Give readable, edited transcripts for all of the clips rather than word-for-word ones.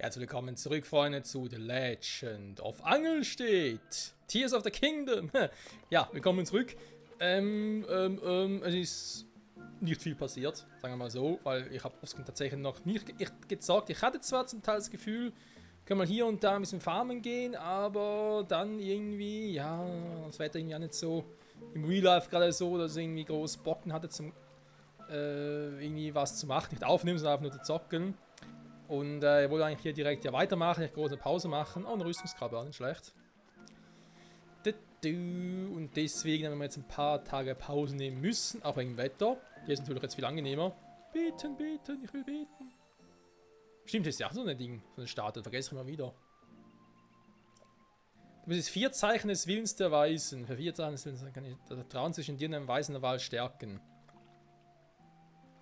Herzlich willkommen zurück, Freunde, zu The Legend of Angelstedt. Tears of the Kingdom. Ja, willkommen zurück. Es ist nicht viel passiert, sagen wir mal so, weil ich habe tatsächlich noch nicht gesagt. Ich hatte zwar zum Teil das Gefühl, können wir hier und da ein bisschen farmen gehen, aber dann irgendwie, ja, das Wetter irgendwie auch nicht so im Real Life gerade so, dass ich irgendwie groß Bocken hatte zum irgendwie was zu machen, nicht aufnehmen, sondern einfach nur zu zocken. Und ich wollte eigentlich hier direkt ja weitermachen, eine große Pause machen. Oh, eine Rüstungskrabbe, auch nicht schlecht. Und deswegen haben wir jetzt ein paar Tage Pause nehmen müssen, auch wegen dem Wetter. Hier ist natürlich jetzt viel angenehmer. Beten, beten, ich will beten. Stimmt, das ist ja auch so ein Ding, so ein Start, vergesse ich immer wieder. Du bist 4 Zeichen des Willens der Weisen. Für 4 Zeichen des Willens kann ich das Vertrauen zwischen dir und einem Weisen der Wahl stärken.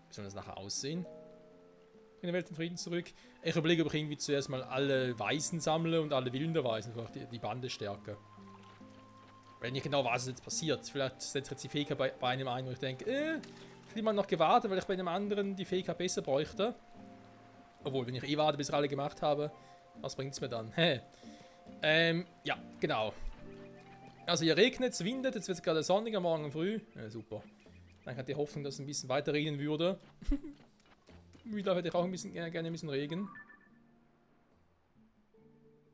Wie soll das nachher aussehen? In der Welt in Frieden zurück. Ich überlege, ob ich irgendwie zuerst mal alle Weisen sammle und alle Willen der Weisen, einfach die Bande stärke. Weil ich nicht genau weiß, was jetzt passiert. Vielleicht setzt jetzt die Fähigkeit bei einem ein, wo ich denke, ich hätte mal noch gewartet, weil ich bei einem anderen die Fähigkeit besser bräuchte. Obwohl, wenn ich warte, bis ich alle gemacht habe, was bringt es mir dann? Ja, genau. Also hier regnet es, windet, jetzt wird es gerade sonnig am Morgen früh. Ja, super. Dann hatte ich die Hoffnung, dass es ein bisschen weiter regnen würde. Wieder hätte ich auch gerne ein bisschen Regen.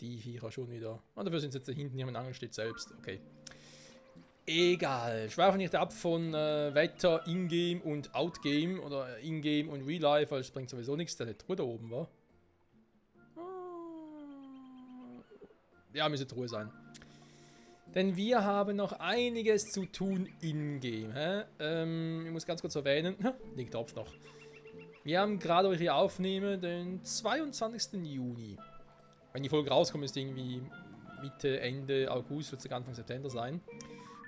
Die Viecher schon wieder. Und dafür sind sie jetzt da hinten hier im Angelstedt selbst. Okay. Egal. Schweife nicht ab von Wetter, Ingame und Outgame. Oder Ingame und Real Life, weil es bringt sowieso nichts, dass die Truhe da oben war. Ja, müsste Truhe sein. Denn wir haben noch einiges zu tun in-game. Ich muss ganz kurz erwähnen. Den Topf noch. Wir haben gerade, wo ich hier aufnehme, den 22. Juni. Wenn die Folge rauskommt, ist irgendwie Mitte, Ende August, wird es Anfang September sein.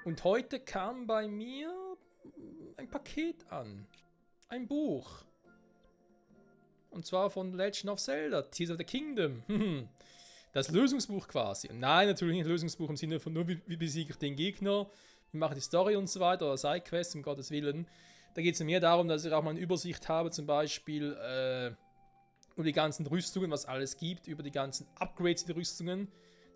Und heute kam bei mir ein Paket an. Ein Buch. Und zwar von Legend of Zelda, Tears of the Kingdom. Das Lösungsbuch quasi. Nein, natürlich nicht Lösungsbuch im Sinne von nur, wie besiege ich den Gegner, wie mache ich die Story und so weiter, oder Sidequests, um Gottes Willen. Da geht es mehr darum, dass ich auch mal eine Übersicht habe, zum Beispiel über die ganzen Rüstungen, was alles gibt, über die ganzen Upgrades in die Rüstungen,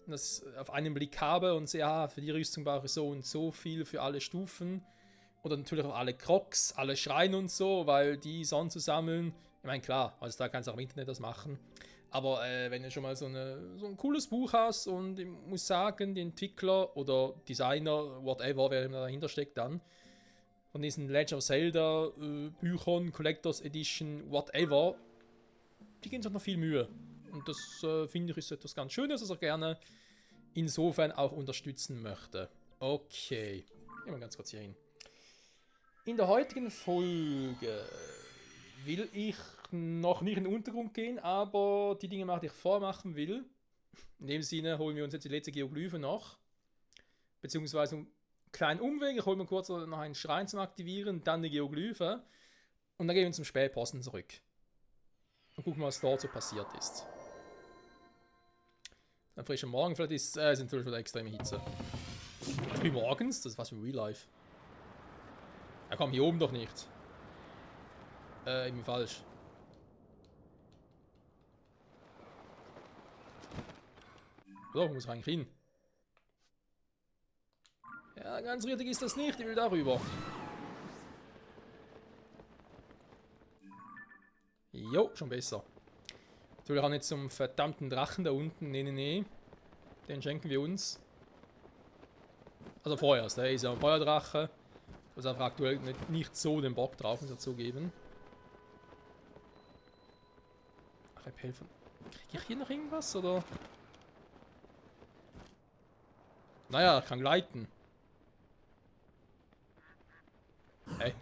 und das auf einen Blick habe und sehe, ja, für die Rüstung brauche ich so und so viel für alle Stufen. Oder natürlich auch alle Crocs, alle Schreine und so, weil die sonst zu sammeln, ich meine, klar, also da kannst du auch im Internet das machen. Aber wenn du schon mal so ein cooles Buch hast und ich muss sagen, die Entwickler oder Designer, whatever, wer immer dahinter steckt dann, von diesen Legend of Zelda Büchern, Collectors Edition, whatever, die gehen sich noch viel Mühe. Und das finde ich ist etwas ganz Schönes, das ich gerne insofern auch unterstützen möchte. Okay, gehen wir ganz kurz hier hin. In der heutigen Folge will ich noch nicht in den Untergrund gehen, aber die Dinge machen, die ich vormachen will. In dem Sinne holen wir uns jetzt die letzte Geoglyphe noch. Beziehungsweise einen kleinen Umweg. Ich hole mir kurz noch einen Schrein zum Aktivieren, dann die Geoglyphe. Und dann gehen wir zum Spätposten zurück. Und gucken, was dort so passiert ist. Dann frisch am Morgen, vielleicht ist es natürlich wieder extreme Hitze. Früh morgens? Das ist was für Real Life. Ja komm, hier oben doch nicht. Irgendwie falsch. So, muss ich eigentlich hin. Ja, ganz richtig ist das nicht, ich will darüber. Jo, schon besser. Natürlich auch nicht zum verdammten Drachen da unten. Nee, nee, nee. Den schenken wir uns. Also vorerst, der ist ja ein Feuerdrache. Das ist einfach aktuell nicht so den Bock drauf, muss ich dazu geben. Ach, helfen. Krieg ich hier noch irgendwas, oder? Naja, ich kann gleiten. Hey.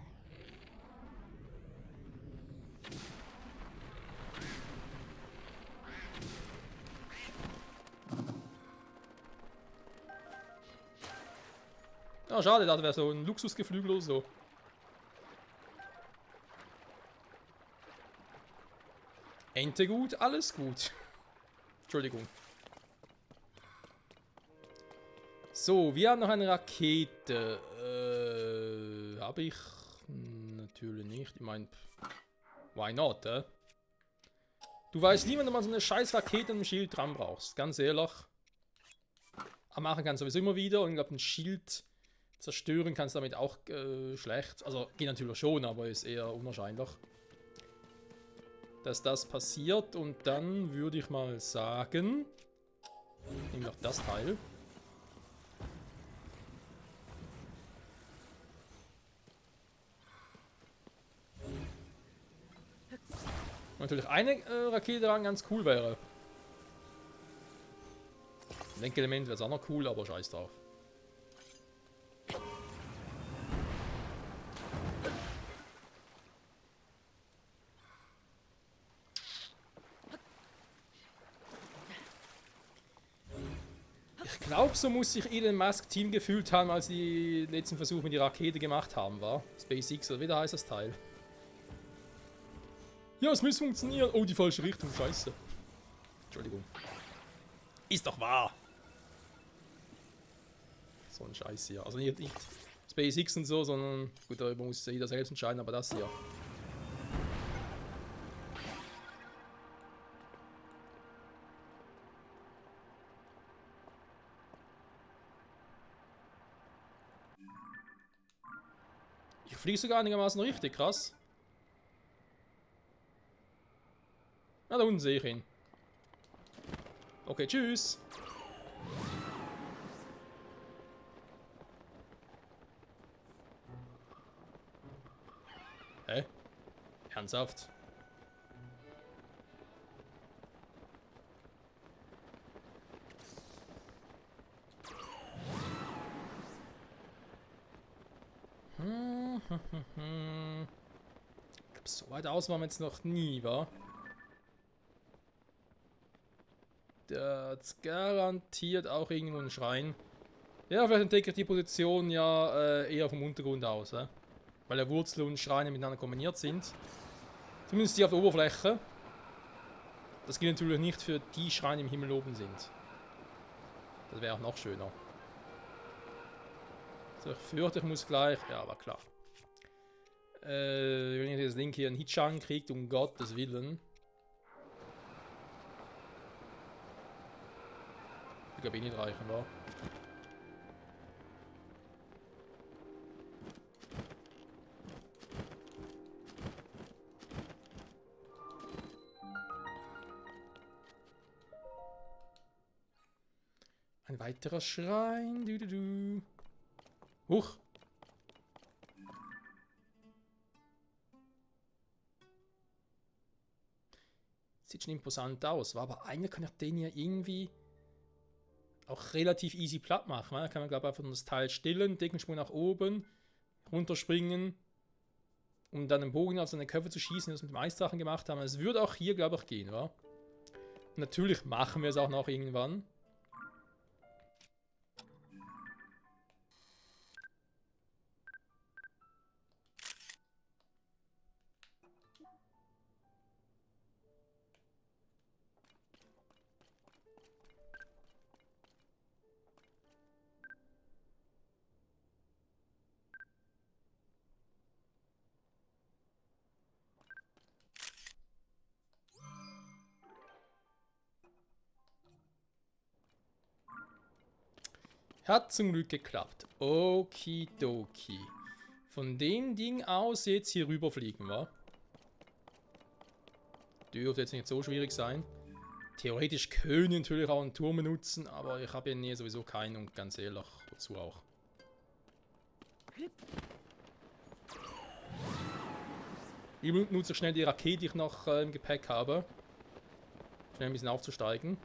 Ja, schade, das wäre so ein Luxusgeflügel oder so. Ente gut, alles gut. Entschuldigung. So, wir haben noch eine Rakete. Habe ich natürlich nicht. Ich meine, why not, Du weißt nie, wenn du mal so eine scheiß Rakete im Schild dran brauchst. Ganz ehrlich. Aber machen kannst du sowieso immer wieder. Und ich glaube, ein Schild zerstören kannst du damit auch schlecht. Also geht natürlich schon, aber ist eher unwahrscheinlich, dass das passiert. Und dann würde ich mal sagen, nehmen wir doch das Teil. Und natürlich eine Rakete daran ganz cool wäre. Ein Lenkelement wäre es auch noch cool, aber scheiß drauf. Ich glaube, so muss sich Elon Musk Team gefühlt haben, als sie den letzten Versuch mit der Rakete gemacht haben, war? SpaceX oder wie heißt das Teil? Ja, es muss funktionieren. Oh, die falsche Richtung, scheiße. Entschuldigung. Ist doch wahr. So ein Scheiß hier. Also nicht SpaceX und so, sondern gut, darüber muss jeder selbst entscheiden, aber das hier. Ich fliege sogar einigermaßen richtig, krass. Na, da unten sehe ich ihn. Okay, tschüss. Hä? Ernsthaft? Ich glaube, so weit aus waren wir jetzt noch nie, wa? Der hat garantiert auch irgendwo einen Schrein. Ja, vielleicht entdecke ich die Position ja eher vom Untergrund aus, weil der Wurzel und Schreine miteinander kombiniert sind. Zumindest die auf der Oberfläche. Das gilt natürlich nicht für die Schreine, die im Himmel oben sind. Das wäre auch noch schöner. So, ich fürchte, ich muss gleich... Ja, war klar. Wenn ihr das Link hier einen Hitschaden kriegt, um Gottes Willen. Ich glaube, nicht reichen, wa? Ein weiterer Schrein. Huch. Sieht schon imposant aus, war aber eigentlich kann ich den ja irgendwie auch relativ easy platt machen. Da kann man, glaube ich, einfach das Teil stillen, Deckensprung nach oben, runterspringen, um dann den Bogen auf seine Köpfe zu schießen, wie wir das mit dem Eisdrachen gemacht haben. Es würde auch hier, glaube ich, gehen, wa? Und natürlich machen wir es auch noch irgendwann. Hat zum Glück geklappt. Okidoki. Von dem Ding aus jetzt hier rüberfliegen, wa? Dürfte jetzt nicht so schwierig sein. Theoretisch können natürlich auch einen Turm benutzen, aber ich habe ja nie sowieso keinen und ganz ehrlich, dazu auch. Ich benutze schnell die Rakete, die ich noch im Gepäck habe. Schnell ein bisschen aufzusteigen.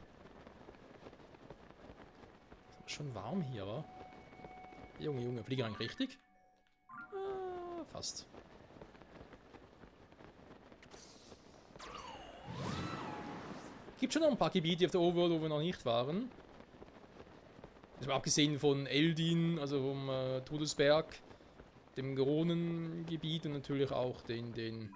Ist schon warm hier, wa? Junge, fliegen wir eigentlich richtig? Fast. Gibt schon noch ein paar Gebiete auf der Overworld, wo wir noch nicht waren. Also abgesehen von Eldin, also vom Todesberg, dem Geronengebiet und natürlich auch den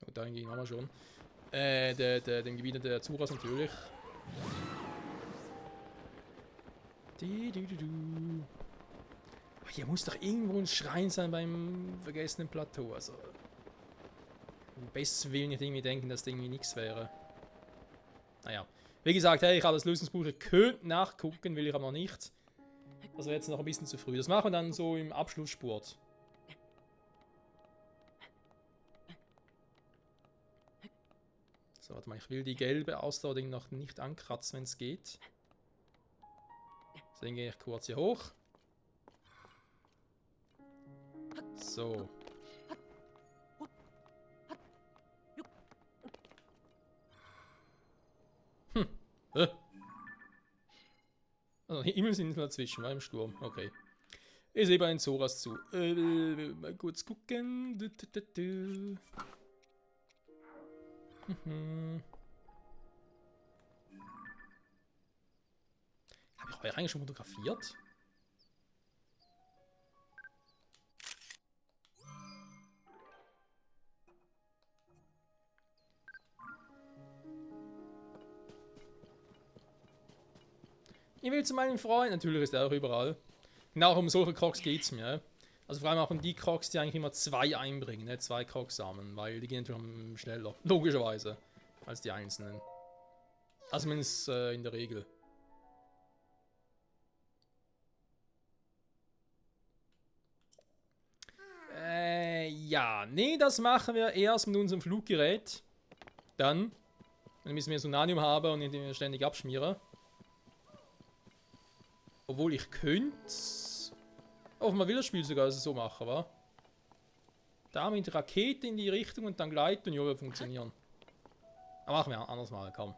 oh, dahin ging haben wir schon. Dem Gebiet der Azuras natürlich. Hier muss doch irgendwo ein Schrein sein beim vergessenen Plateau. Also, am besten will ich irgendwie denken, dass das irgendwie nichts wäre. Naja. Wie gesagt, hey, ich habe das Lösungsbuch, ihr könnt nachgucken, will ich aber noch nicht. Das wäre jetzt noch ein bisschen zu früh. Das machen wir dann so im Abschlussspurt. So, warte mal, ich will die gelbe Ausdauerding noch nicht ankratzen, wenn es geht. Deswegen gehe ich kurz hier hoch. So. Äh. Also, Himmel sind nur dazwischen, war im Sturm. Okay. Ich sehe bei den Zoras zu. Mal kurz gucken. Habe ich euch eigentlich schon fotografiert? Ich will zu meinem Freund. Natürlich ist er auch überall. Genau um solche Crocs geht es mir. Also vor allem auch um die Crocs, die eigentlich immer 2 einbringen, ne? 2 Crocs-Samen, weil die gehen natürlich schneller, logischerweise, als die einzelnen. Also zumindest in der Regel. Ja, nee, das machen wir erst mit unserem Fluggerät. Dann müssen wir Sonanium haben und den ständig abschmieren. Obwohl ich könnte... Oh, man will das Spiel sogar so machen, wa? Da mit Rakete in die Richtung und dann gleiten, ja, wird funktionieren. Aber machen wir anders mal, komm.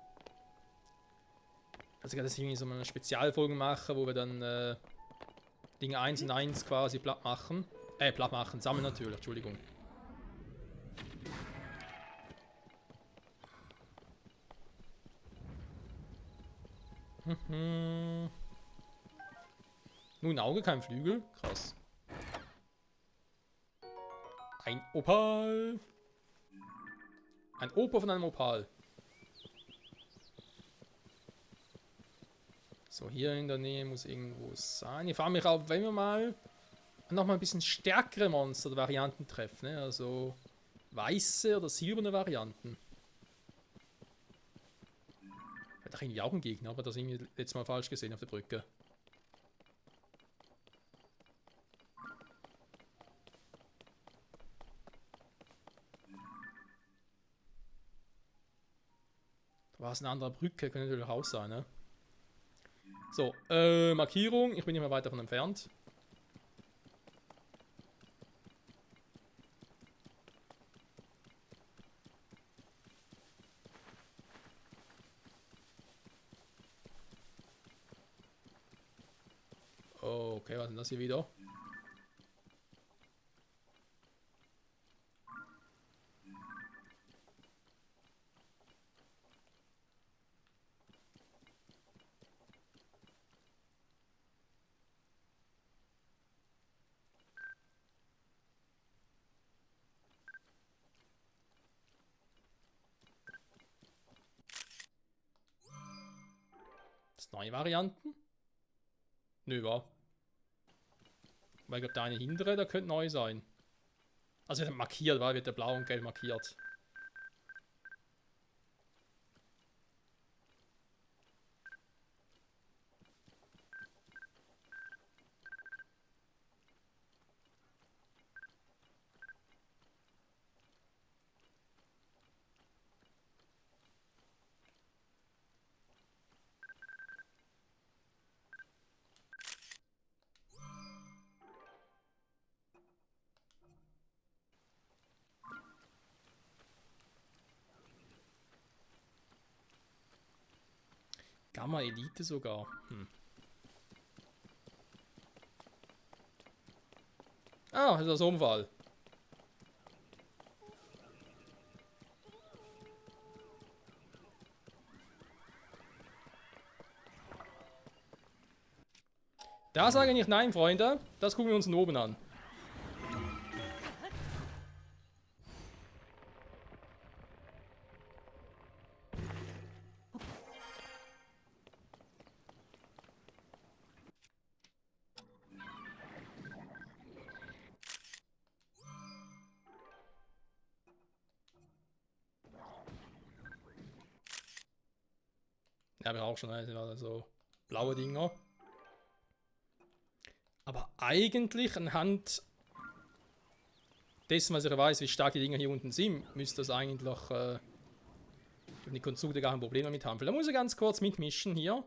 Also ich kann das irgendwie so eine Spezialfolge machen, wo wir dann Dinge 1 und 1 quasi platt machen. Platt machen, sammeln natürlich, Entschuldigung. Nur ein Auge, kein Flügel. Krass. Ein Opal. Ein Opa von einem Opal. So, hier in der Nähe muss irgendwo sein. Ich frage mich auch, wenn wir mal nochmal ein bisschen stärkere Monster oder Varianten treffen. Ne? Also weiße oder silberne Varianten. Hat doch irgendwie auch einen Gegner, aber das irgendwie letztes Mal falsch gesehen auf der Brücke. Da war es eine andere Brücke, könnte natürlich auch sein, ne? So, Markierung, ich bin nicht mehr weit davon entfernt. Oh, okay, was ist denn das hier wieder? Das neue Varianten? Nö, war. Weil ich glaube, der eine hintere, der könnte neu sein. Also wird er markiert, weil wird der blau und gelb markiert. Gamma Elite sogar. Ah, ist das Unfall. Da sage ich nicht nein, Freunde. Das gucken wir uns von oben an. Ja, habe ich auch schon, so blaue Dinger. Aber eigentlich anhand dessen, was ich weiß, wie stark die Dinger hier unten sind, müsste das eigentlich die Konstrukte gar kein Problem damit haben. Vielleicht muss ich ganz kurz mitmischen hier.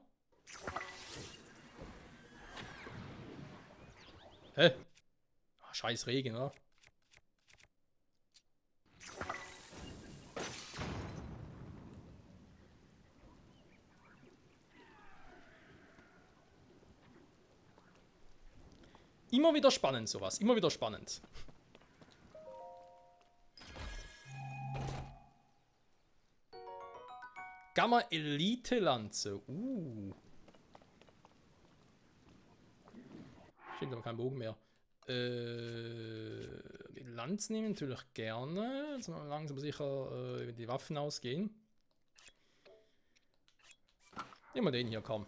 Hä? Ah, scheiß Regen, oder? Immer wieder spannend sowas, immer wieder spannend. Gamma Elite Lanze. Stimmt aber kein Bogen mehr. Die Lanze nehmen natürlich gerne. Jetzt mal langsam sicher über die Waffen ausgehen. Nehmen wir den hier, komm.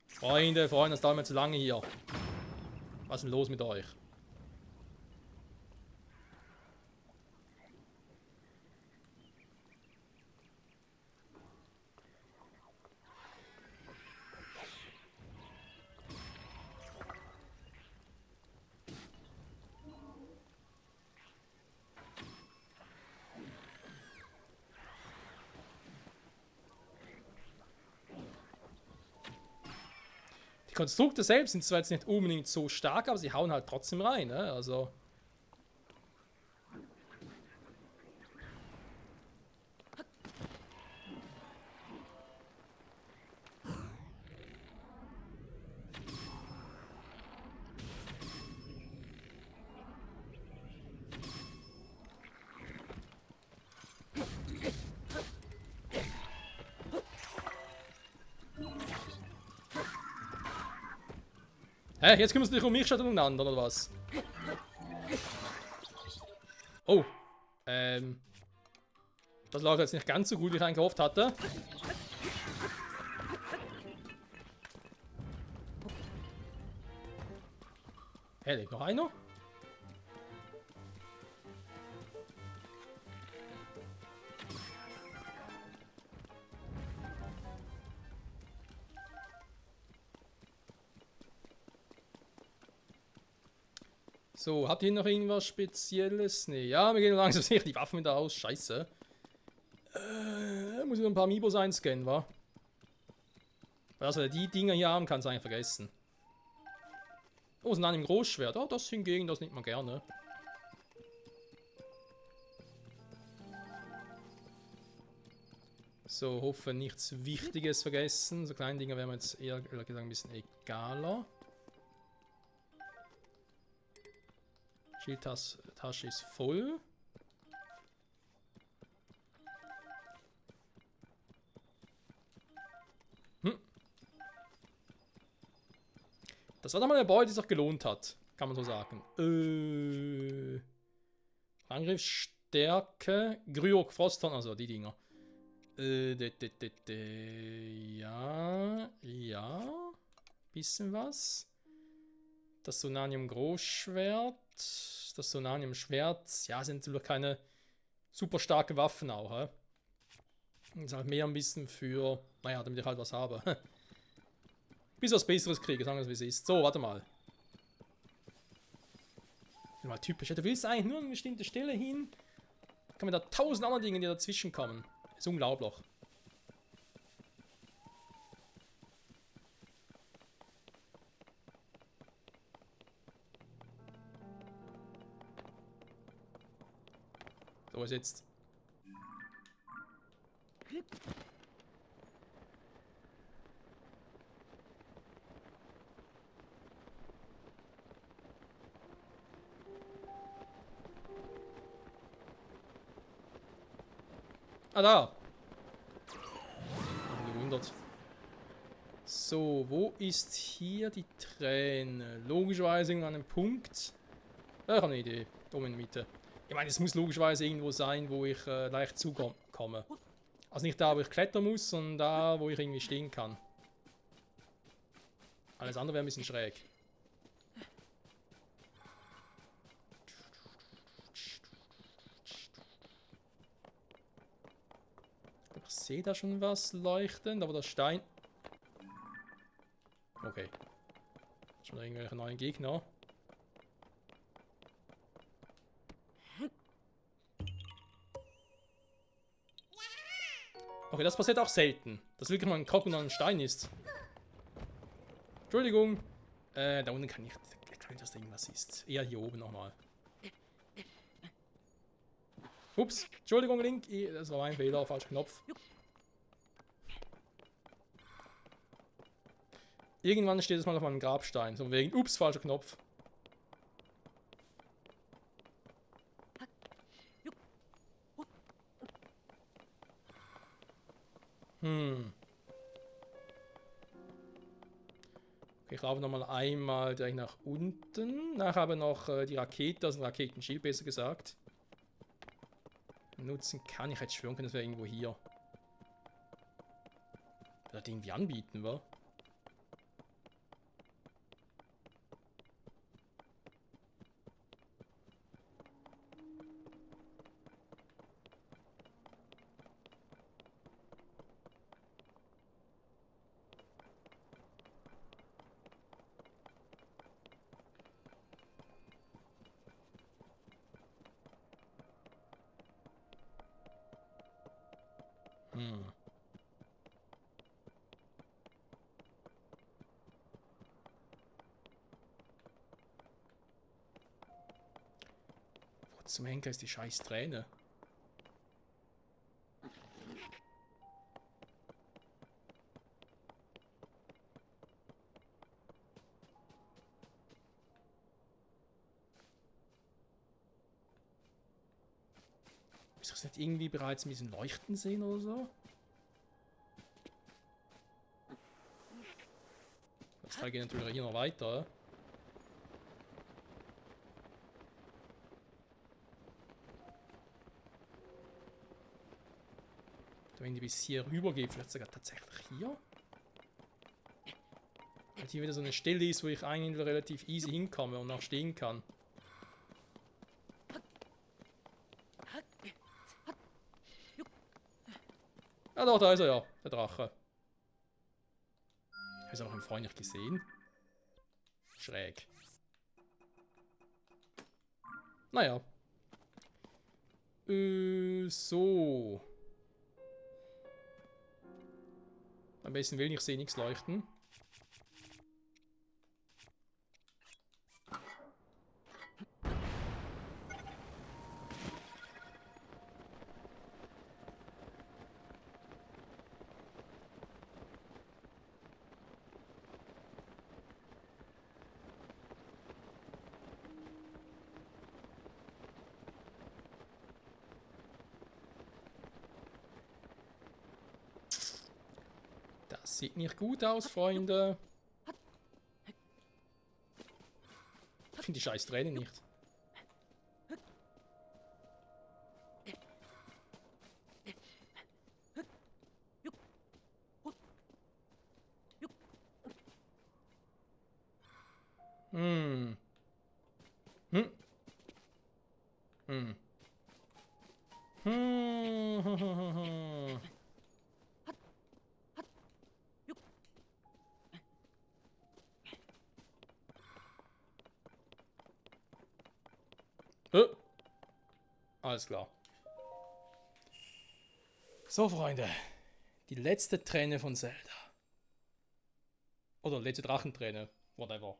Freunde, das dauert mir zu lange hier. Was ist denn los mit euch? Die Konstrukte selbst sind zwar jetzt nicht unbedingt so stark, aber sie hauen halt trotzdem rein, ne? Also. Hä, jetzt kümmerst du dich um mich statt umeinander, oder was? Oh. Das läuft jetzt nicht ganz so gut, wie ich eigentlich gehofft hatte. Hä, lebt noch einer? So, habt ihr noch irgendwas Spezielles? Ne, ja, wir gehen langsam sicher die Waffen wieder aus. Scheiße. Muss ich noch ein paar Amiibos einscannen, wa? Weil also die Dinger hier haben, kannst du eigentlich vergessen. Oh, sind dann im Großschwert. Oh, das hingegen, das nimmt man gerne. So, hoffe nichts Wichtiges vergessen. So kleine Dinger wären mir jetzt eher gesagt ein bisschen egaler. Schildtasche ist voll. Das war doch mal eine Beute, die sich gelohnt hat. Kann man so sagen. Angriffsstärke. Gryok, Frosthorn, also die Dinger. Ja. Bisschen was. Das Sonanium Großschwert. Das Sonanium Schwert. Ja, sind natürlich keine super starke Waffen auch. Das ist halt mehr ein bisschen für. Naja, damit ich halt was habe. Bis ich was Besseres kriege, sagen wir es wie es ist. So, warte mal. Mal typisch. Du willst eigentlich nur an eine bestimmte Stelle hin. Dann kann man da 1000 andere Dinge, die dazwischen kommen. Ist unglaublich. So, was jetzt? Ah, da. Gewundert. So, wo ist hier die Träne? Logischerweise irgendwo an einem Punkt. Ich habe eine Idee. Da in der Mitte. Ich meine, es muss logischerweise irgendwo sein, wo ich leicht zukomme. Also nicht da, wo ich klettern muss, sondern da, wo ich irgendwie stehen kann. Alles andere wäre ein bisschen schräg. Ich sehe da schon was leuchtend, aber der Stein... Okay. Schon irgendwelche neuen Gegner. Okay, das passiert auch selten. Dass wirklich mal ein Kopf und ein Stein ist. Entschuldigung. Da unten kann ich... dass da irgendwas ist. Eher hier oben nochmal. Ups. Entschuldigung, Link. Das war mein Fehler. Falscher Knopf. Irgendwann steht es mal auf meinem Grabstein. So wegen... Ups, falscher Knopf. Okay, ich laufe nochmal einmal direkt nach unten. Nachher aber noch die Rakete, also ein Raketenschild besser gesagt. Nutzen kann ich jetzt schwören können, das wäre irgendwo hier. Will er die irgendwie anbieten, wa? Wo zum Henker ist die scheiß Träne? Ist das nicht irgendwie bereits ein bisschen leuchten sehen oder so? Das Teil geht natürlich hier noch weiter. Wenn die bis hier rüber geht, vielleicht sogar tatsächlich hier. Weil hier wieder so eine Stelle ist, wo ich eigentlich relativ easy hinkomme und auch stehen kann. Ja doch, da ist er ja, der Drache. Habe ich auch im Freund nicht gesehen. Schräg. Naja. So. Am besten will ich sehe nichts leuchten. Das sieht nicht gut aus, Freunde. Ich finde die scheiß Tränen nicht. Hm. Hm. Hm. Hm. Alles klar. So, Freunde. Die letzte Träne von Zelda. Oder letzte Drachenträne. Whatever.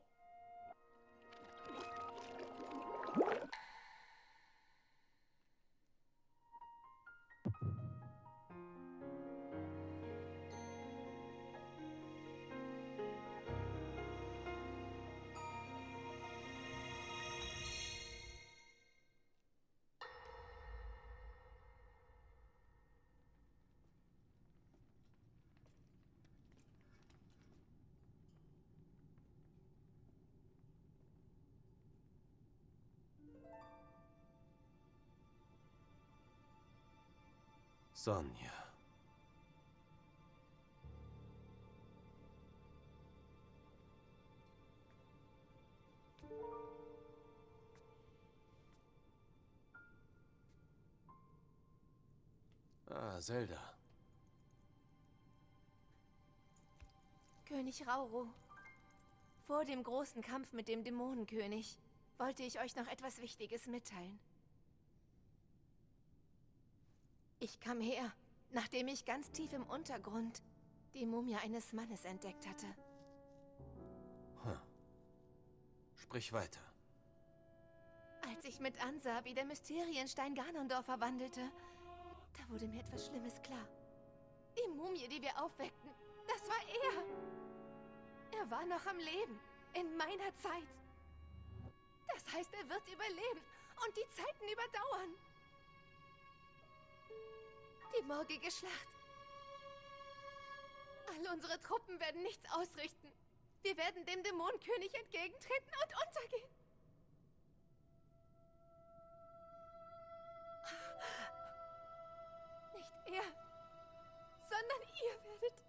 Sonja. Ah, Zelda. König Rauru, vor dem großen Kampf mit dem Dämonenkönig wollte ich euch noch etwas Wichtiges mitteilen. Ich kam her, nachdem ich ganz tief im Untergrund die Mumie eines Mannes entdeckt hatte. Sprich weiter. Als ich mit ansah, wie der Mysterienstein Ganondorf verwandelte, da wurde mir etwas Schlimmes klar. Die Mumie, die wir aufweckten, das war er. Er war noch am Leben, in meiner Zeit. Das heißt, er wird überleben und die Zeiten überdauern. Die morgige Schlacht. All unsere Truppen werden nichts ausrichten. Wir werden dem Dämonenkönig entgegentreten und untergehen. Nicht er, sondern ihr werdet.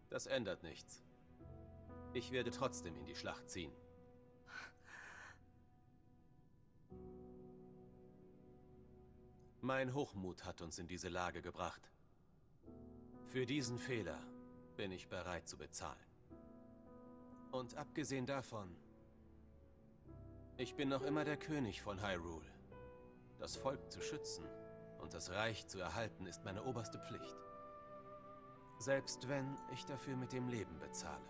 Das ändert nichts. Ich werde trotzdem in die Schlacht ziehen. Mein Hochmut hat uns in diese Lage gebracht. Für diesen Fehler bin ich bereit zu bezahlen. Und abgesehen davon, ich bin noch immer der König von Hyrule. Das Volk zu schützen und das Reich zu erhalten, ist meine oberste Pflicht. Selbst wenn ich dafür mit dem Leben bezahle.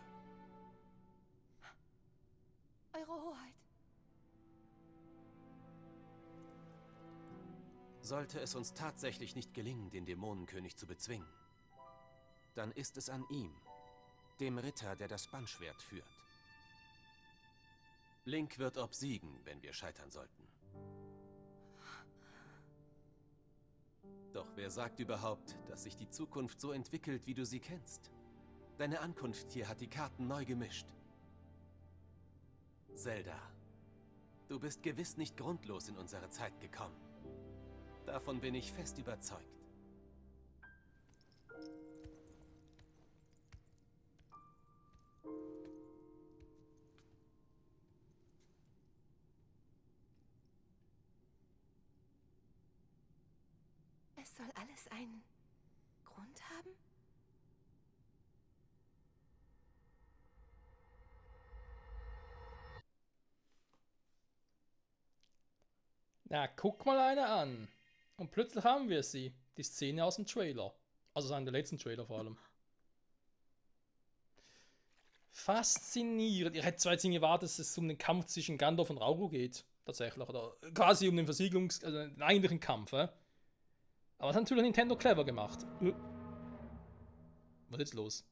Eure Hoheit. Sollte es uns tatsächlich nicht gelingen, den Dämonenkönig zu bezwingen, dann ist es an ihm, dem Ritter, der das Bannschwert führt. Link wird obsiegen, wenn wir scheitern sollten. Doch wer sagt überhaupt, dass sich die Zukunft so entwickelt, wie du sie kennst? Deine Ankunft hier hat die Karten neu gemischt. Zelda, du bist gewiss nicht grundlos in unsere Zeit gekommen. Davon bin ich fest überzeugt. Es soll alles einen Grund haben? Na, guck mal eine an. Und plötzlich haben wir sie. Die Szene aus dem Trailer. Also aus dem letzten Trailer vor allem. Faszinierend. Ich hätte zwar jetzt nicht gewartet, dass es um den Kampf zwischen Gandalf und Rauru geht. Tatsächlich. Oder quasi um den also den eigentlichen Kampf. Aber das hat natürlich Nintendo clever gemacht. Was ist jetzt los?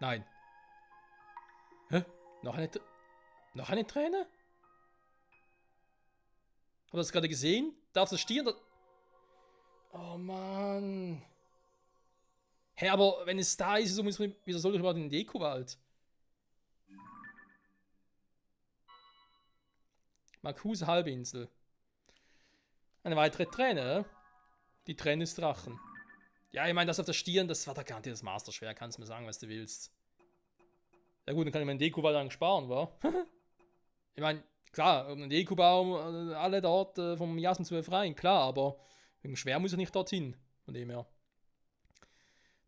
Nein. Hä? Noch eine Träne? Habt ihr das gerade gesehen? Darf das Stier... Oh Mann. Hä, aber wenn es da ist, wieso soll ich überhaupt in den Deko-Wald? Marcuse Halbinsel. Eine weitere Träne, die Träne des Drachen. Ja, ich meine, das auf der Stirn, das war da garantiert das Master-Schwert, kannst du mir sagen, was du willst. Ja gut, dann kann ich meinen Deko-Wald lang sparen, wa? Ich meine, klar, um den Deko-Baum alle dort vom Miasmen zu befreien, klar, aber wegen Schwer muss ich nicht dorthin, von dem her.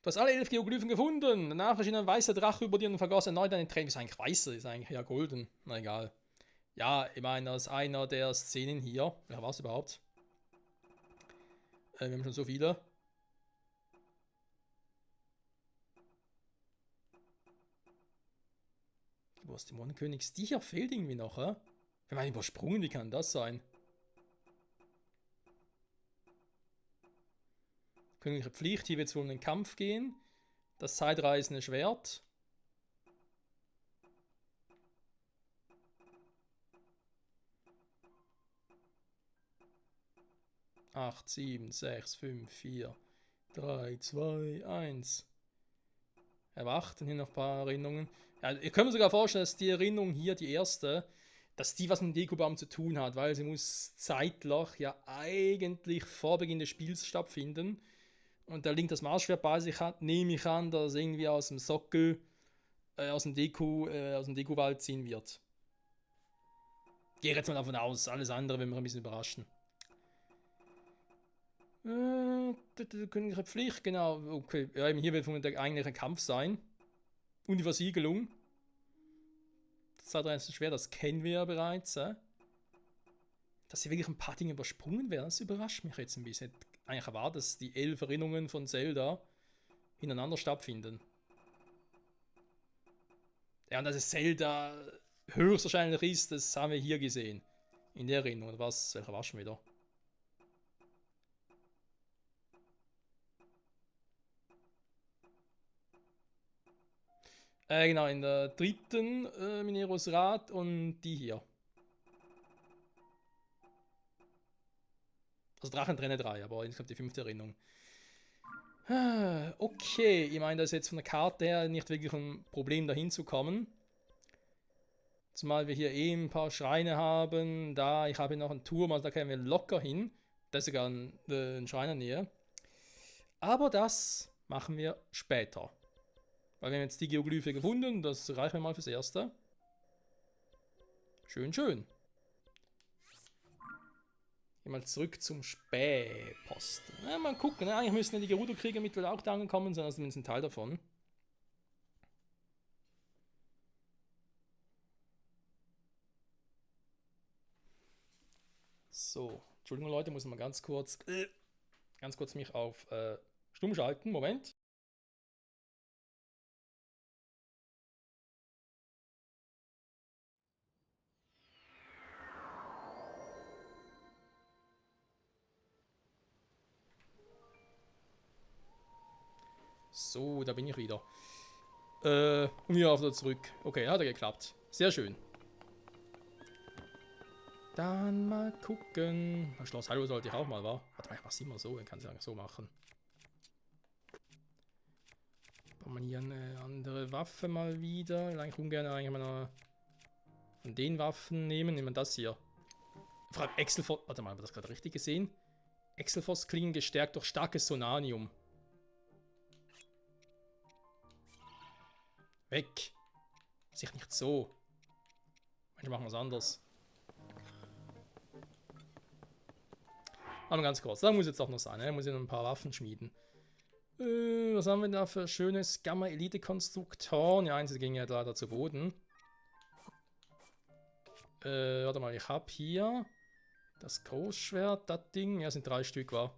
Du hast alle 11 Geoglyphen gefunden. Danach erschien ein weißer Drache über dir und vergaß erneut eine Träne. Ist eigentlich weißer, ist eigentlich ja golden. Na egal. Ja, ich meine, aus einer der Szenen hier. Wer war es überhaupt? Wir haben schon so viele. Wo ist Dämonenkönigs? Die hier fehlt irgendwie noch, hä? Wir haben übersprungen, wie kann das sein? Königliche Pflicht, hier wird es wohl um den Kampf gehen. Das zeitreisende Schwert. Acht, 7, 6, 5, 4, 3, 2, 1. Erwacht und hier noch ein paar Erinnerungen. Ja, ihr könnt mir sogar vorstellen, dass die Erinnerung hier, die erste, dass die was mit dem Dekubaum zu tun hat, weil sie muss zeitlich ja eigentlich vor Beginn des Spiels stattfinden. Und der Link das Maßschwert bei sich hat, nehme ich an, dass irgendwie aus dem Sockel, aus dem Deku-Wald ziehen wird. Gehe jetzt mal davon aus, alles andere werden wir ein bisschen überraschen. Königliche Pflicht, genau. Okay, ja, eben hier wird von der eigentliche Kampf sein. Und die Versiegelung. Das hat jetzt schwer, das kennen wir ja bereits. Dass hier wirklich ein paar Dinge übersprungen werden, das überrascht mich jetzt ein bisschen. Eigentlich erwartet, dass die 11 Erinnerungen von Zelda hintereinander stattfinden. Ja, und dass es Zelda höchstwahrscheinlich ist, das haben wir hier gesehen. In der Erinnerung. Welcher war schon wieder? Genau, in der dritten Mineros Rat und die hier. Also Drachentrenner 3, aber insgesamt die 5. Erinnerung. Okay, ich meine, das ist jetzt von der Karte her nicht wirklich ein Problem, dahin zu kommen. Zumal wir hier eh ein paar Schreine haben. Da, ich habe noch einen Turm, also da können wir locker hin. Da ist sogar ein Schrein in der Nähe. Aber das machen wir später. Weil wir haben jetzt die Geoglyphe gefunden, das reicht mir mal fürs Erste. Schön, schön. Gehen wir mal zurück zum Spähposten. Ja, mal gucken, ne? Eigentlich müssen ja die Gerudo-Krieger mittlerweile auch da angekommen sein, also zumindest ein Teil davon. So, Entschuldigung Leute, muss mal ganz kurz mich auf stumm schalten. Moment. So, da bin ich wieder. Und wieder wieder zurück. Okay, hat ja geklappt. Sehr schön. Dann mal gucken. Das Schloss Hyrule sollte ich auch mal, wa? Warte mal, ich mach's immer so. Ich kann es ja so machen. Braucht man hier eine andere Waffe mal wieder. Ich will eigentlich ungern mal von den Waffen nehmen. Nehmen wir das hier. Vor allem Exelfos. Warte mal, haben wir das gerade richtig gesehen? Exelfos klingen gestärkt durch starkes Sonanium. Weg. Sich nicht so. Manchmal machen wir es anders. Aber ganz kurz, da muss jetzt auch noch sein, ne? Muss ich noch ein paar Waffen schmieden. Was haben wir da für schönes Gamma-Elite-Konstruktoren? Ja, eins ging ja leider zu Boden. Warte mal, ich habe hier das Großschwert, das Ding. Ja, sind 3 Stück, war.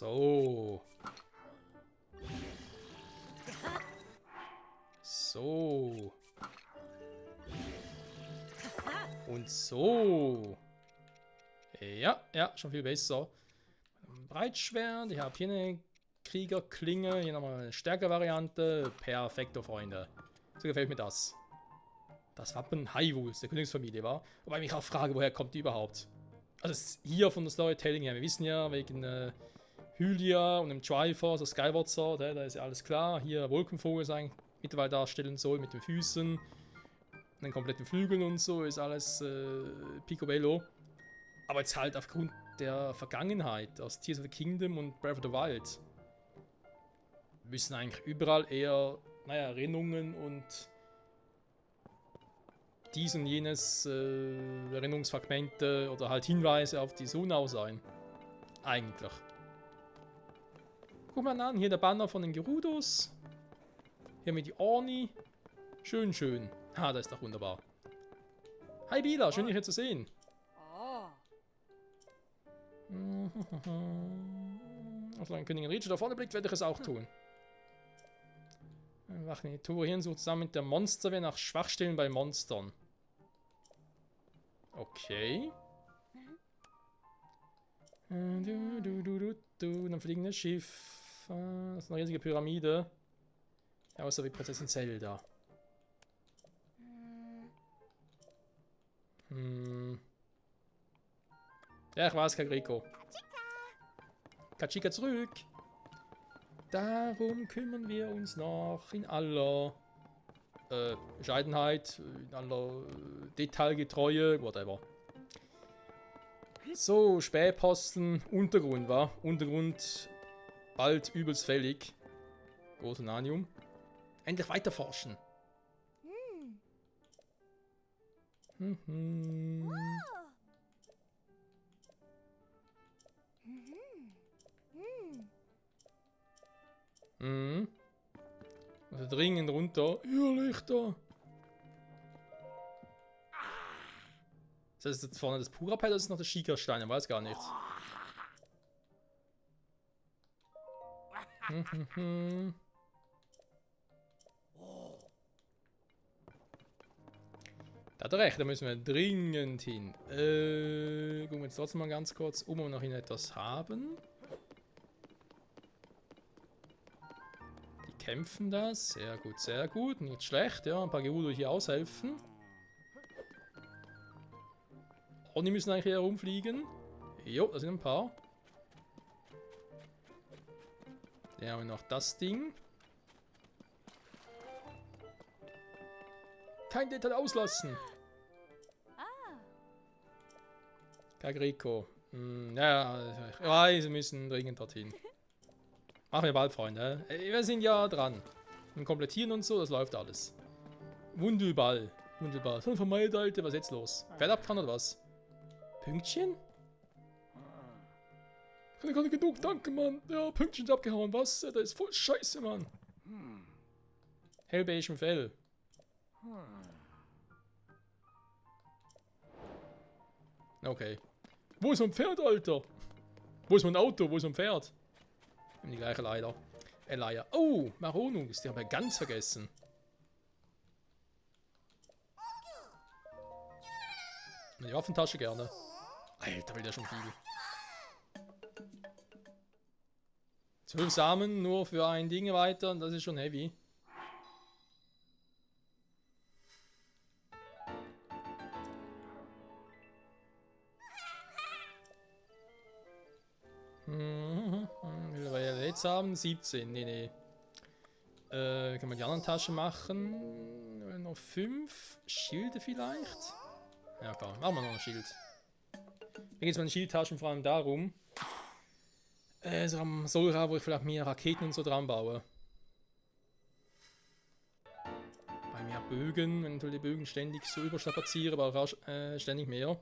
So. So. Und so. Ja, schon viel besser. Breitschwert. Ich habe hier eine Kriegerklinge. Hier nochmal eine Stärke-Variante. Perfekto, Freunde. So gefällt mir das. Das Wappen Hyrules, der Königsfamilie, war. Wobei ich mich auch frage, woher kommt die überhaupt? Also hier von der Storytelling her. Wir wissen ja, wegen Hylia und dem Triforce, der Skyward Sword, da ist ja alles klar. Hier Wolkenvogel ist eigentlich mittlerweile darstellen soll mit den Füßen und den kompletten Flügeln und so, ist alles picobello. Aber jetzt halt aufgrund der Vergangenheit aus Tears of the Kingdom und Breath of the Wild müssen eigentlich überall eher, naja, Erinnerungen und dies und jenes Erinnerungsfragmente oder halt Hinweise auf die Sonau sein. Eigentlich. Guck mal an, hier der Banner von den Gerudos. Hier mit die Orni. Schön, schön. Ha, das ist doch wunderbar. Hi Bila, schön dich hier zu sehen. Solange Königin Rachel da vorne blickt, werde ich es auch tun. Wir machen die Tore hier und suchen zusammen mit der Monsterwehr nach Schwachstellen bei Monstern. Okay. Dann fliegendes Schiff. Das ist eine riesige Pyramide. Ja, außer wie Prinzessin Zelda. Ja, ich weiß, Kagriko. Kachika zurück. Darum kümmern wir uns noch in aller Bescheidenheit, in aller Detailgetreue, whatever. So, Spähposten, Untergrund, wa? Untergrund bald übelst fällig. Großes Nanium. Endlich weiter forschen. Also dringend runter. Irrlichter. Ist das jetzt vorne das Purapet oder ist das noch der Schiekerstein? Ich weiß gar nicht. Da hat er recht, da müssen wir dringend hin. Gucken wir jetzt trotzdem mal ganz kurz, ob wir noch etwas haben. Die kämpfen das. Sehr gut. Nicht schlecht, ja. Ein paar Gerudo hier aushelfen. Und die müssen eigentlich hier herumfliegen. Jo, da sind ein paar. Dann haben wir noch das Ding. Kein Detail auslassen. Kagriko. Ja, ich weiß, wir müssen dringend dorthin. Machen wir bald, Freunde. Wir sind ja dran. Wir komplettieren und so, das läuft alles. Wunderbar. So vermeidet, Alter, was ist jetzt los? Pferd abgetan oder was? Pünktchen? Ich kann gar nicht genug danken, Mann. Ja, Pünktchen ist abgehauen. Was? Das ist voll scheiße, Mann. Hellbeige im Fell. Okay. Wo ist mein Pferd, Alter? Wo ist mein Auto? Wo ist mein Pferd? Die gleiche Leider. Leier. Oh, Maronus. Die haben wir ganz vergessen. Die Waffentasche gerne. Alter, will der schon viel. 12 Samen nur für ein Ding weiter. Das ist schon heavy. Wie viel wir jetzt haben? 17. Nee. Können wir die anderen Taschen machen? Noch 5 Schilde vielleicht? Ja, klar. Machen wir noch ein Schild. Mir geht es mit den Schildtaschen vor allem darum, so am Solra, wo ich vielleicht mehr Raketen und so dran baue. Bei mehr Bögen, wenn ich die Bögen ständig so überstrapaziere, aber auch ständig mehr.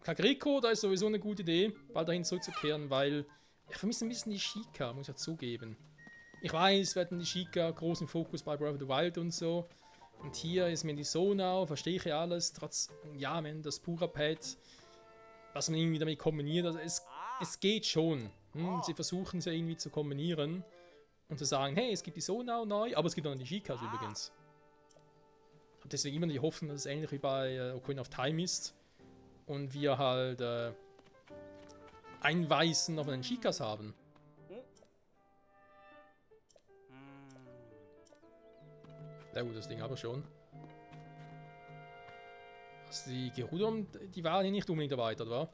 Kagriko, da ist sowieso eine gute Idee, bald dahin zurückzukehren, weil ich vermisse ein bisschen die Sheikah, muss ich ja zugeben. Ich weiß, wir hatten die Sheikah großen Fokus bei Breath of the Wild und so. Und hier ist mir die Sonau, verstehe ich ja alles, trotz, ja, wenn das Purapet, was man irgendwie damit kombiniert, also es geht schon. Sie versuchen es ja irgendwie zu kombinieren und zu sagen, hey, es gibt die Sonau neu, aber es gibt auch noch die Sheikahs übrigens. Ich habe deswegen immer die Hoffnung, dass es ähnlich wie bei Ocarina of Time ist. Und wir halt ein Weißen auf einen Sheikahs haben. Sehr gut, das Ding aber schon. Also die Gerudo, die waren hier nicht unbedingt erweitert, wa?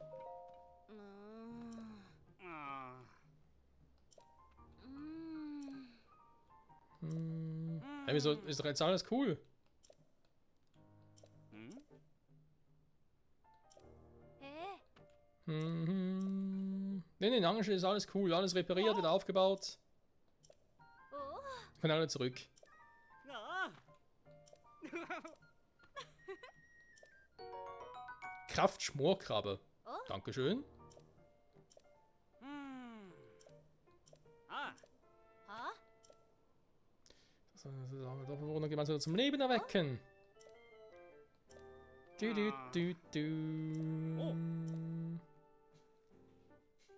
Hey, wieso ist doch jetzt alles cool? Nee, Angel ist alles cool, alles repariert, wieder aufgebaut. Können alle zurück. Kraftschmorkrabbe. Dankeschön. Das wollen wir jemanden zum Leben erwecken.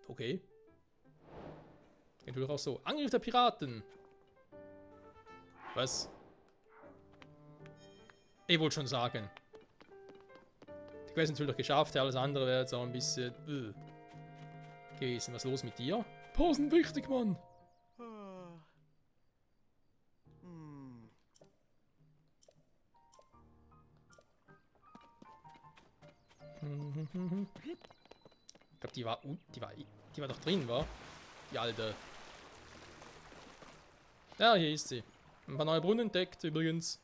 Okay. Geht wohl auch so. Angriff der Piraten. Was? Ich wollte schon sagen. Die Quest ist natürlich geschafft, alles andere wäre jetzt auch ein bisschen gewesen. Was ist los mit dir? Pausen wichtig, Mann. Ich glaube, die war doch drin, war? Die alte. Ja, hier ist sie. Ein paar neue Brunnen entdeckt, übrigens.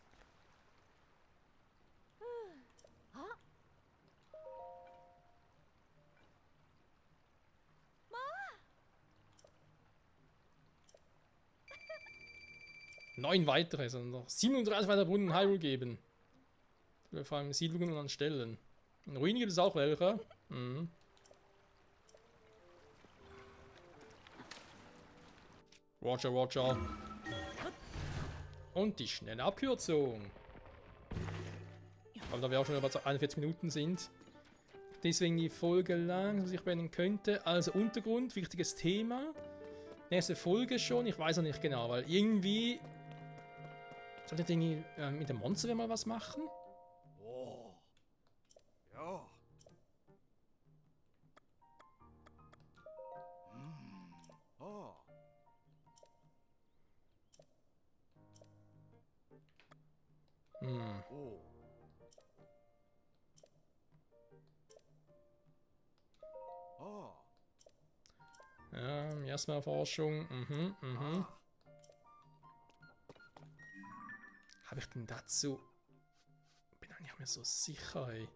Neun weitere, also noch 37 weitere Brunnen in Hyrule geben. Vor allem Siedlungen an Stellen. In Ruinen gibt es auch welche. Mhm. Roger, Roger. Und die schnelle Abkürzung. Aber da wir auch schon über 41 Minuten sind. Deswegen die Folge lang, was ich benennen könnte. Also Untergrund, wichtiges Thema. Nächste Folge schon, ich weiß noch nicht genau, weil irgendwie... Sollte ich irgendwie mit dem Monster mal was machen? Oh. Ja. Oh. Hm. Oh. Oh. Ja, erstmal Erforschung. Ah. Habe ich denn dazu... Bin auch nicht mehr so sicher, ey.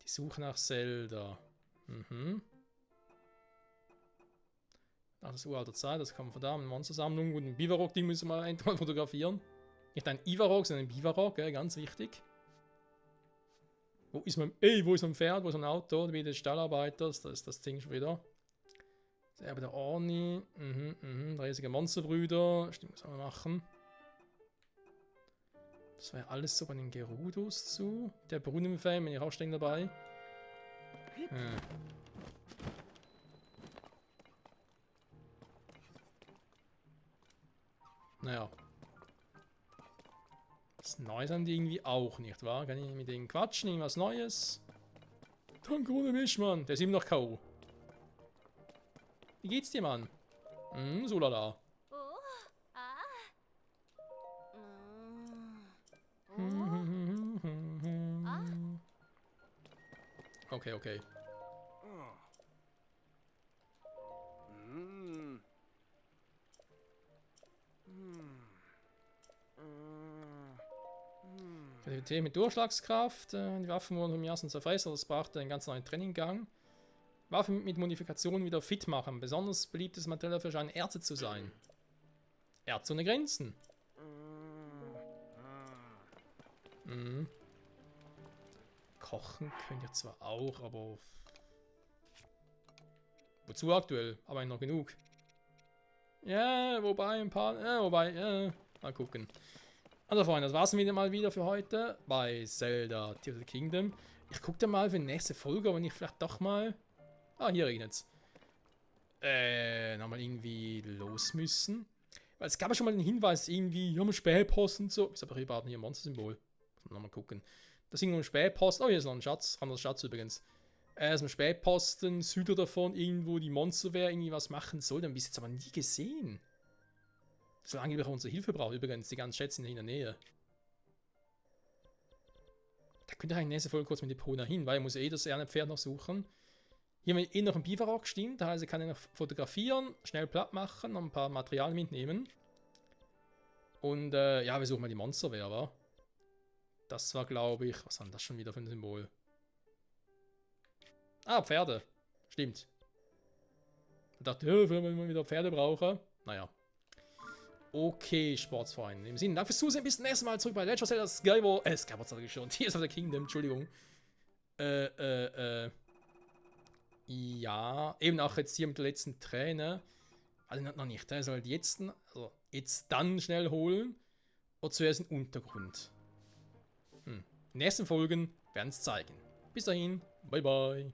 Die Suche nach Zelda. Nach das uralte Zeit, das kann man von da, eine Monstersammlung und ein Bivarok-Ding müssen wir endlich mal fotografieren. Nicht ein Ivarok, sondern ein Bivarok, ganz wichtig. Wo ist mein Pferd? Wo ist mein Auto? Wie des Stallarbeiters, da ist das Ding schon wieder. Das Erbe der Orni. Riesige Monsterbrüder. Stimmt, was wir machen. Das war ja alles so bei den Gerudos zu. Der Brunnenfan, bin ich auch stehen dabei. Naja. Das Neues haben die irgendwie auch nicht, wahr? Kann ich mit denen quatschen? Irgendwas Neues? Danke ohne mich, Mann. Der ist immer noch K.O. Wie geht's dir, Mann? So lala. Okay, okay. Kreativität mit Durchschlagskraft. Die Waffen wurden vom Jahren zerfressen, das brachte einen ganz neuen Traininggang. Waffen mit Modifikationen wieder fit machen. Besonders beliebtes Material dafür scheinen Erze zu sein. Erze ohne Grenzen. Kochen könnt ihr zwar auch, aber... Wozu aktuell? Aber noch genug. Ja, wobei ein paar... mal gucken. Also Freunde, das war's mal wieder für heute bei Zelda Tears of the Kingdom. Ich gucke dann mal für die nächste Folge, wenn ich vielleicht doch mal... Ah, hier regnet's. Nochmal irgendwie los müssen. Weil es gab ja schon mal den Hinweis, irgendwie, hier haben wir Spähpost und so. Ist aber überhaupt nicht ein Monster-Symbol. Nochmal gucken. Das ist irgendwo ein Spähpost. Oh, hier ist noch ein Schatz. Anderer Schatz übrigens. Ist ein Spähposten, Süder davon, irgendwo die Monsterwehr irgendwie was machen soll. Dann haben wir es jetzt aber nie gesehen. Solange wir unsere Hilfe brauchen, übrigens, die ganzen Schätze in der Nähe. Da könnt ihr eigentlich nächste Folge kurz mit Epona hin, weil ich muss das Pferd noch suchen. Hier haben wir noch ein Bivarok stehen, das heißt, ich kann ihn noch fotografieren, schnell platt machen, noch ein paar Materialien mitnehmen. Und ja, wir suchen mal die Monsterwehr, wa? Das war, glaube ich, was war denn das schon wieder für ein Symbol? Ah, Pferde. Stimmt. Ich dachte, ja, wenn wir wieder Pferde brauchen. Naja. Okay, Sportsfreunde. Im Sinne, danke fürs Zusehen. Bis zum nächsten Mal zurück bei Legend of Zelda Skyward. Skyward sag ich schon. Tears of the Kingdom, Entschuldigung. Ja, eben auch jetzt hier mit der letzten Träne. Also noch nicht, er soll jetzt, also jetzt dann schnell holen. Oder zuerst den Untergrund. Die nächsten Folgen werden es zeigen. Bis dahin, bye bye.